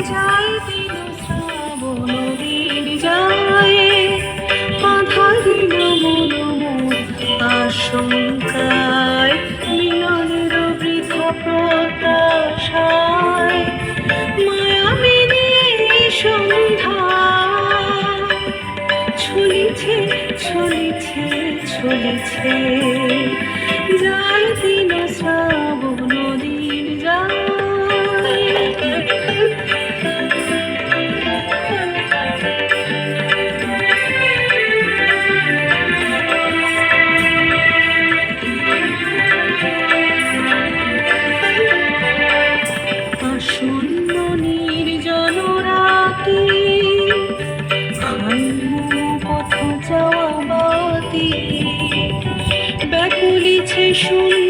যায় দিন শ্রাবণ দিন যায়, বাধা দিল মন মোর আশঙ্কায়, মিলনের বৃথা প্রত্যাশায়, মায়াবিনী সন্ধ্যা ছলিছে ছলিছে ছলিছে, যায় দিন শ্রাবণ দিন যায়। আসন্ন নির্জন রাতে পথ যাওয়া বাতি, ব্যাকুলিছে শূন্য